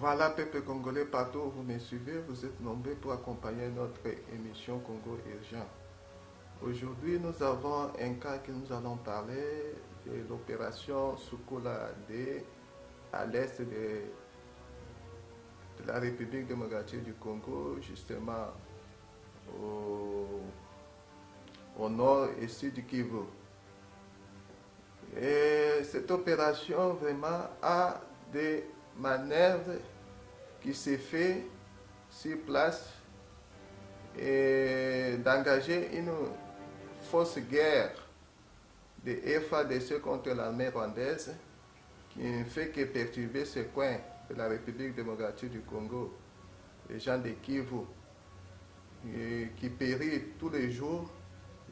Voilà, peuple congolais, partout où vous me suivez, vous êtes nombreux pour accompagner notre émission Congo Urgent. Aujourd'hui, nous avons un cas que nous allons parler de l'opération Soukoula D à l'est de la République démocratique du Congo, justement au nord et sud du Kivu. Et cette opération vraiment a des manœuvres qui se fait sur place et d'engager une fausse guerre de FARDC contre l'armée rwandaise qui ne fait que perturber ce coin de la République démocratique du Congo, les gens de Kivu qui périssent tous les jours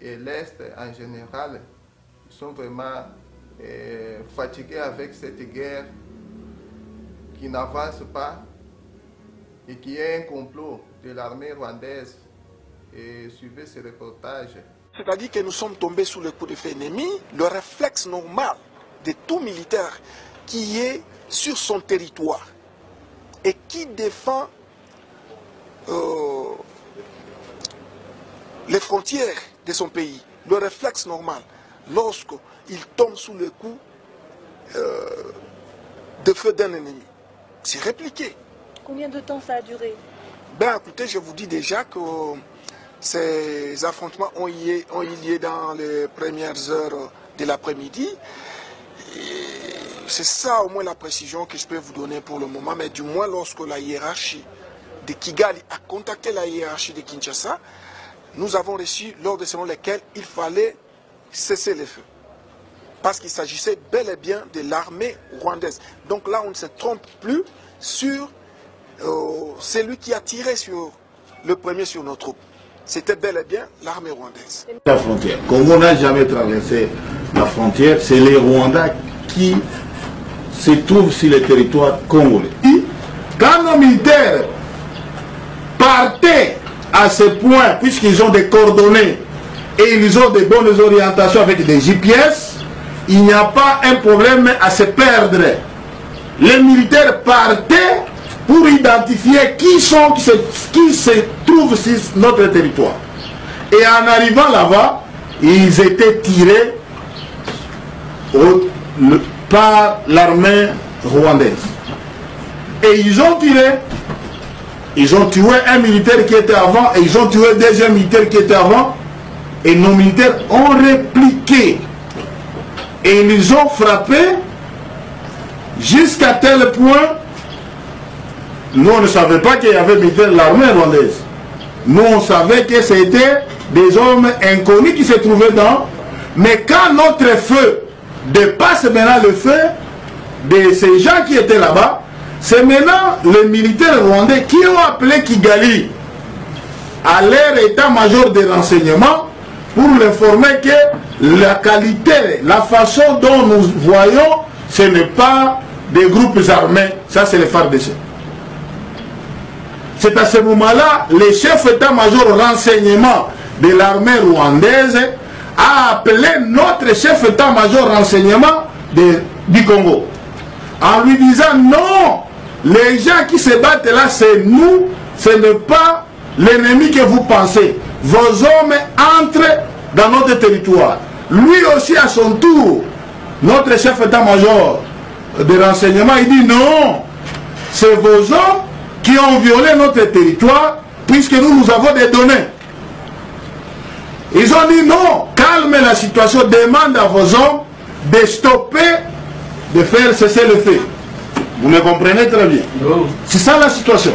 et l'Est en général, ils sont vraiment fatigués avec cette guerre qui n'avance pas et qui est un complot de l'armée rwandaise. Et suivez ce reportage. C'est-à-dire que nous sommes tombés sous le coup de feu ennemi. Le réflexe normal de tout militaire qui est sur son territoire et qui défend les frontières de son pays, le réflexe normal, lorsqu'il tombe sous le coup de feu d'un ennemi, c'est répliqué. Combien de temps ça a duré? Ben écoutez, je vous dis déjà que ces affrontements ont eu lieu dans les premières heures de l'après-midi. C'est ça au moins la précision que je peux vous donner pour le moment, mais du moins lorsque la hiérarchie de Kigali a contacté la hiérarchie de Kinshasa, nous avons reçu l'ordre selon lequel il fallait cesser les feux. Parce qu'il s'agissait bel et bien de l'armée rwandaise. Donc là, on ne se trompe plus sur celui qui a tiré le premier sur nos troupes. C'était bel et bien l'armée rwandaise. La frontière. Congo n'a jamais traversé la frontière. C'est les Rwandais qui se trouvent sur le territoire congolais. Quand nos militaires partaient à ce point, puisqu'ils ont des coordonnées et ils ont de bonnes orientations avec des GPS, il n'y a pas un problème à se perdre. Les militaires partaient pour identifier qui se trouvent sur notre territoire. Et en arrivant là-bas, ils étaient tirés par l'armée rwandaise. Et ils ont tiré. Ils ont tué un militaire qui était avant et ils ont tué un deuxième militaire qui était avant. Et nos militaires ont répliqué. Et ils ont frappé jusqu'à tel point. Nous, on ne savait pas qu'il y avait militaire de l'armée rwandaise. Nous, on savait que c'était des hommes inconnus qui se trouvaient dans. Mais quand notre feu dépasse maintenant le feu de ces gens qui étaient là-bas, c'est maintenant les militaires rwandais qui ont appelé Kigali à leur état-major de renseignement pour l'informer que la qualité, la façon dont nous voyons, ce n'est pas des groupes armés, ça c'est les FARDC. C'est à ce moment-là, le chef état-major renseignement de l'armée rwandaise a appelé notre chef état-major renseignement du Congo, en lui disant non, les gens qui se battent là, c'est nous, ce n'est pas l'ennemi que vous pensez. Vos hommes entrent dans notre territoire. Lui aussi, à son tour, notre chef état-major de renseignement, il dit non, c'est vos hommes qui ont violé notre territoire, puisque nous avons des données. Ils ont dit non, calmez la situation, demande à vos hommes de stopper, de faire cesser le feu. Vous me comprenez très bien. C'est ça la situation.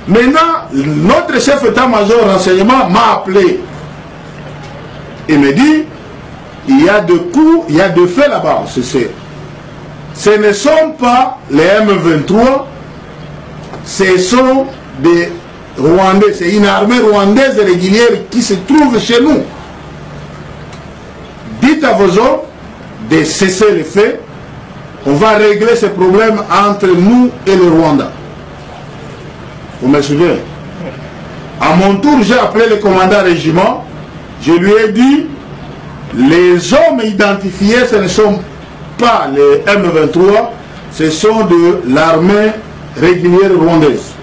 Maintenant, notre chef état-major renseignement m'a appelé et me dit, il y a de coups, il y a de faits là-bas. Ce ne sont pas les M23, ce sont des Rwandais, c'est une armée rwandaise régulière qui se trouve chez nous. Dites à vos hommes de cesser les faits. On va régler ce problème entre nous et le Rwanda. Vous me suivez? À mon tour, j'ai appelé le commandant régiment. Je lui ai dit, les hommes identifiés, ce ne sont pas les M23, ce sont de l'armée régulière rwandaise.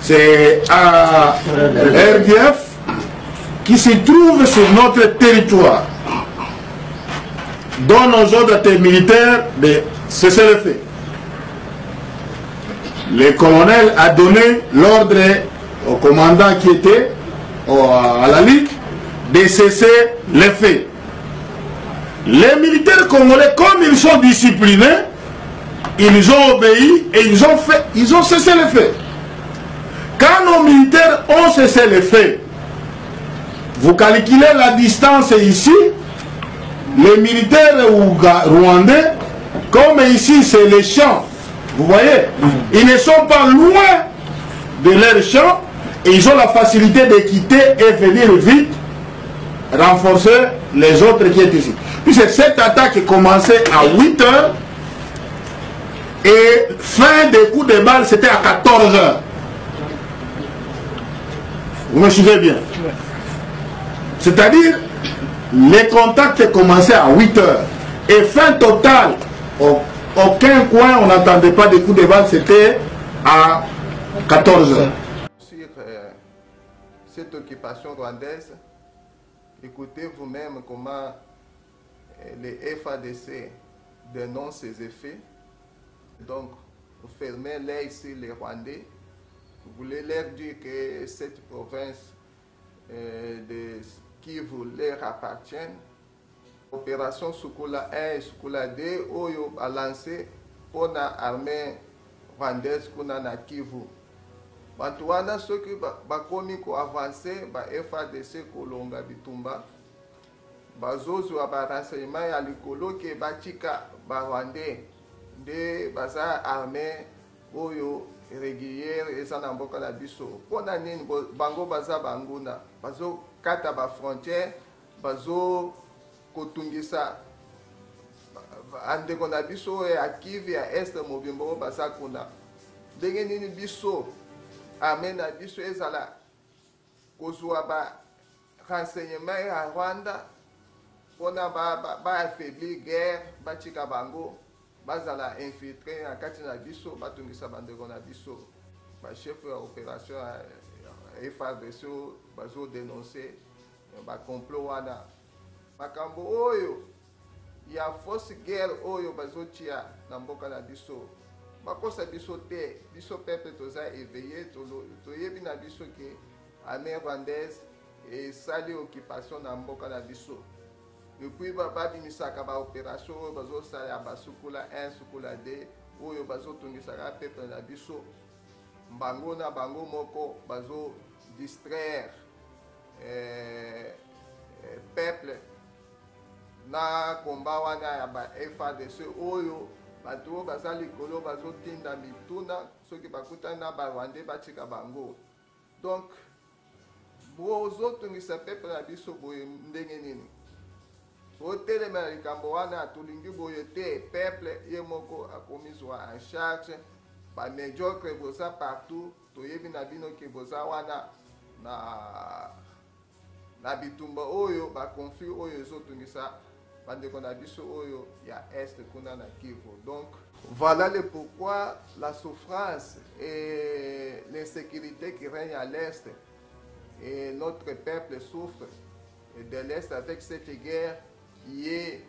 C'est à RDF qui se trouve sur notre territoire, dont nos ordres militaires de cesser le feu. Le colonel a donné l'ordre au commandant qui était à la Ligue de cesser les faits. Les militaires congolais, comme ils sont disciplinés, ils ont obéi et ils ont cessé les faits. Quand nos militaires ont cessé les faits, vous calculez la distance ici, les militaires rwandais, comme ici c'est les champs, vous voyez, ils ne sont pas loin de leurs champs et ils ont la facilité de quitter et venir vite renforcer les autres qui sont ici. Puisque cette attaque est commencée à 8 h et fin des coups de balle c'était à 14 h. Vous me suivez bien? C'est-à-dire, les contacts commençaient à 8 h et fin totale, aucun coin on n'entendait pas des coups de balle, c'était à 14 h. Sur cette occupation rwandaise, écoutez vous-même comment les FADC dénoncent ces effets. Donc, vous fermez l'œil sur les Rwandais. Vous voulez leur dire que cette province de Kivu leur appartient. Opération Sukula 1 et Sukula 2, Oyo a lancé pour l'armée rwandaise na Kivu. Bantu wana soki bakomi ko avancer ba FADC kolonga bitumba bazozwa ba renseignement ya likolo ke batika ba Rwandais nde baza armée oyo régulière eza na mboka na biso mpona nini bango baza banguna bazokata ba frontière bazo kotungisa andeko na biso ya Kivu ya este mobimba oyo baza kuna ndenge nini biso armée na biso ezala kozwa ba renseignement ya Rwanda mpona baaffaiblir guerre batika bango bazala infiltré na kati na biso batungisa bandeko na biso bachef ya opération ya FARDC bazodénonce bacomplot wana makambo oyo ya fausse guerre oyo bazotia na mboka na biso bakosa biso te biso peuple toza éveillé toyebi na biso ke armée rwandaise esali occupation na mboka na biso depuis babimisaka baopération oyo bazosala ya basukula 1 sukula 2 oyo bazotungisaka peuple na biso bango na bango moko bazodistraire peuple na komba wana ya ba FADC oyo bato oyo baza likolo bazotinda mituna soki bakutani na barwandais batika bango. Donc bozotungisa peuple na biso boye ndenge nini otelemela likambo wana tolingi boye te peuple ye moko akomizwa en charge bamédiocre boza partout toyebi na bino ke boza wana na bitumba oyo baconflit oyo ezotungisa bandeko na biso oyo ya est kuna na Kivu. Donc voilà le pourquoi la souffrance et l'insécurité qui règne à l'est et notre peuple souffre de l'est avec cette guerre qui est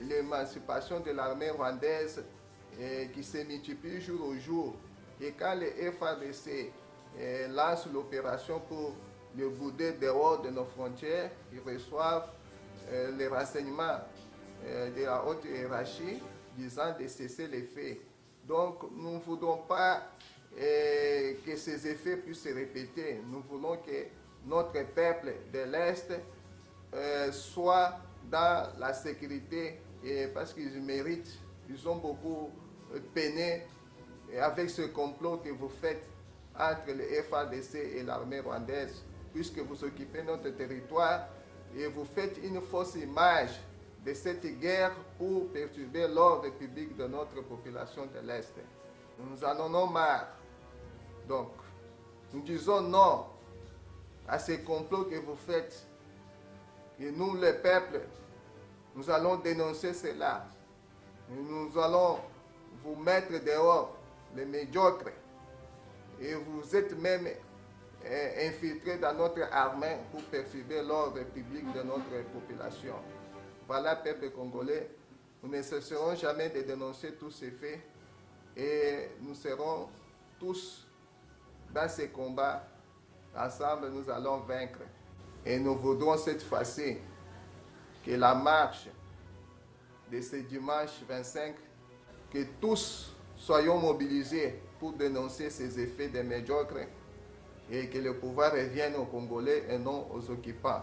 l'émancipation de l'armée rwandaise qui se multiplie jour au jour. Et quand les FARDC lancent l'opération pour le bouder dehors de nos frontières, ils reçoivent les renseignements de la haute hiérarchie disant de cesser les faits. Donc nous ne voulons pas que ces effets puissent se répéter. Nous voulons que notre peuple de l'Est soit dans la sécurité parce qu'ils méritent, ils ont beaucoup peiné avec ce complot que vous faites entre le FARDC et l'armée rwandaise, puisque vous occupez notre territoire et vous faites une fausse image de cette guerre pour perturber l'ordre public de notre population de l'Est. Nous en avons marre. Donc, nous disons non à ces complots que vous faites. Et nous, le peuple, nous allons dénoncer cela. Et nous allons vous mettre dehors les médiocres. Et vous êtes même infiltrés dans notre armée pour perturber l'ordre public de notre population. Voilà, peuple congolais, nous ne cesserons jamais de dénoncer tous ces faits et nous serons tous dans ces combats. Ensemble, nous allons vaincre. Et nous voudrons cette fois-ci que la marche de ce dimanche 25, que tous soyons mobilisés pour dénoncer ces effets des médiocres et que le pouvoir revienne aux Congolais et non aux occupants.